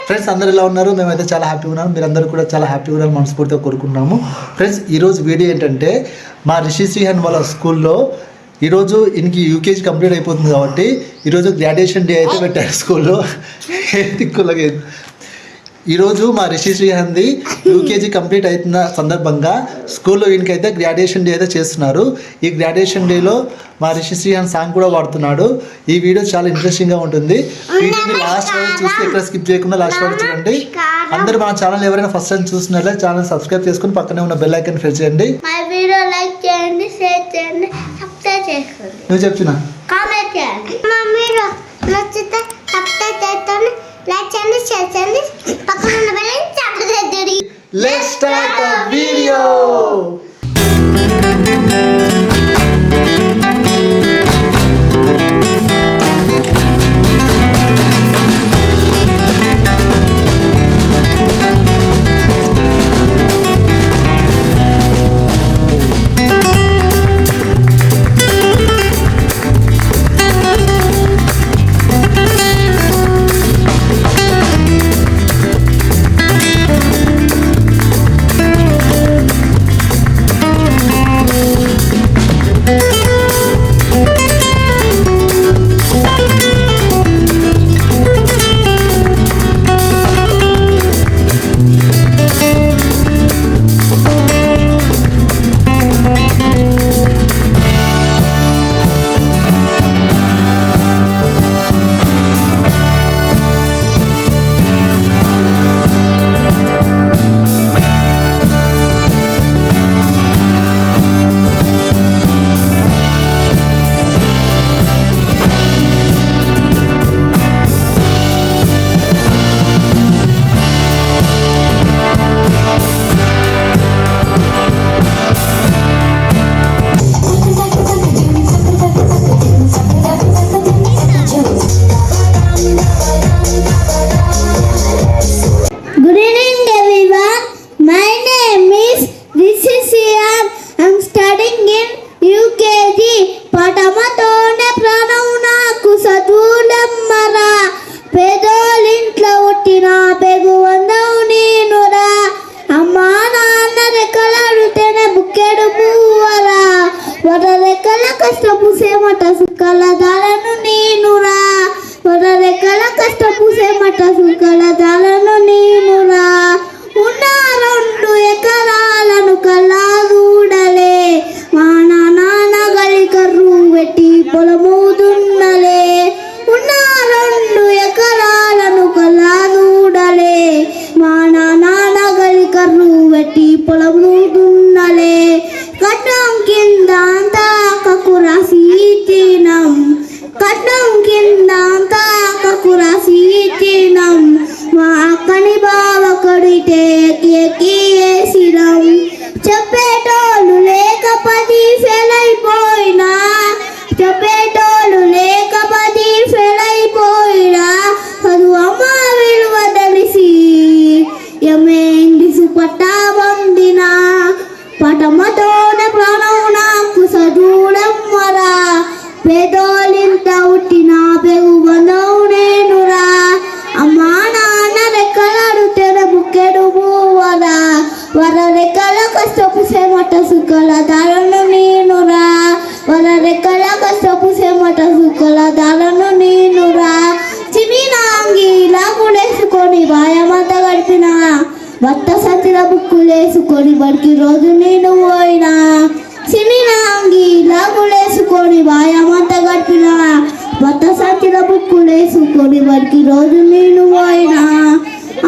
Friends అందరూ ఎలా ఉన్నారు? మేమైతే చాలా హ్యాపీగా ఉన్నాము, మీరందరూ కూడా చాలా హ్యాపీగా ఉన్నారు మనస్ఫూర్తిగా కోరుకుంటున్నాము. ఫ్రెండ్స్ ఈరోజు వీడియో ఏంటంటే మా రిషి శ్రీహాన్ వాళ్ళ స్కూల్లో ఈరోజు ఇంకి యూకేజీ కంప్లీట్ అయిపోతుంది కాబట్టి ఈరోజు గ్రాడ్యుయేషన్ డే అయితే పెట్టారు స్కూల్లో. దిక్కులగే ఈరోజు మా రిషి శ్రీహాన్ది యూకేజీ కంప్లీట్ అవుతున్న సందర్భంగా స్కూల్లో వీనికైతే గ్రాడ్యుయేషన్ డే అయితే చేస్తున్నారు. ఈ గ్రాడ్యుయేషన్ డేలో మా రిషి శ్రీహాన్ సాంగ్ కూడా వాడుతున్నాడు. ఈ వీడియో చాలా ఇంట్రెస్టింగ్గా ఉంటుంది. వీడియోని లాస్ట్ వరకు చూస్తే ఎక్కడ స్కిప్ చేయకుండా లాస్ట్ వరకు చూడండి. అందరూ మన ఛానల్ ఎవరైనా ఫస్ట్ టైం చూసినట్లయితే ఛానల్ సబ్స్క్రైబ్ చేసుకుని పక్కనే ఉన్న బెల్ ఐకాన్ ప్రెస్ చేయండి. నువ్వు చెప్తున్నా Let's start the video. భర్త సతిల బుక్కులేసుకొని బడికి రోజు నేను పోయినా, సినినాంగి లాగులేసుకొని వాయమంత గడిపిన, భర్త సతిల బుక్కులేసుకొని బడికి రోజు నేను పోయినా.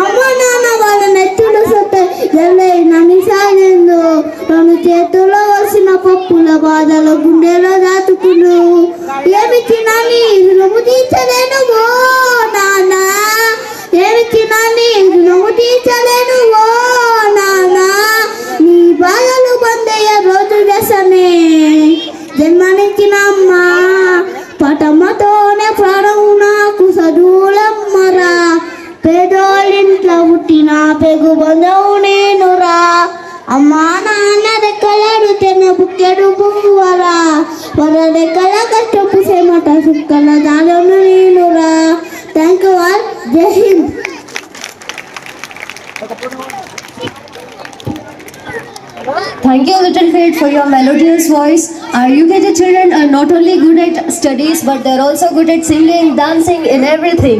అమ్మ నాన్న వాళ్ళ నెత్తులు సొట్టైన నిసాగిందో, రెండు చేతుల్లో వసిన పప్పుల బాధలో గుండెలో దాటుకుండు. ఏమి తినాలి రుము తీర్చలేను ఓ నాన్న, ఏమి తినాలి రుము తీర్చలేను ఓ నాన్న, నీ బాధలు బందయ్య రోజు దశనే జన్మనిచ్చిన అమ్మ, పటమ్మతోనే ప్రాణం నాకు చదువులమ్మరా, పేదోళ్ళింట్లో పుట్టిన పెగు బంధవు నేనురా. అమ్మా నాన్న రెక్కలాడు తెన్న బుక్కెడు పువ్వరా, వర రెక్కల కష్టపు సేమట సుక్కల దాలను నేనురా. Thank you all. Jai Hind. Thank you, Little Faith, for your melodious voice. Our UKG children are not only good at studies, but they're also good at singing, dancing, in everything.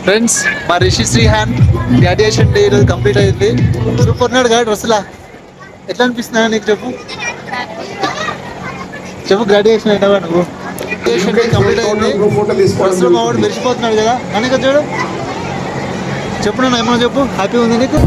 Friends మా రిషి శ్రీహాన్ గ్రాడ్యుయేషన్ డే ఈరోజు complete అయింది. Super ఉన్నాడు కదా డ్రెస్సులా. ఎట్లా అనిపిస్తున్నా నీకు చెప్పు graduation అయినావా నువ్వు? Graduation day complete అయింది. డ్రెస్సులో మా వాడు మెరిసిపోతున్నాడు కదా. కానీ ఇక్కడ చూడు చెప్పు, నన్ను ఏమన్నా చెప్పు. హ్యాపీ ఉంది నీకు?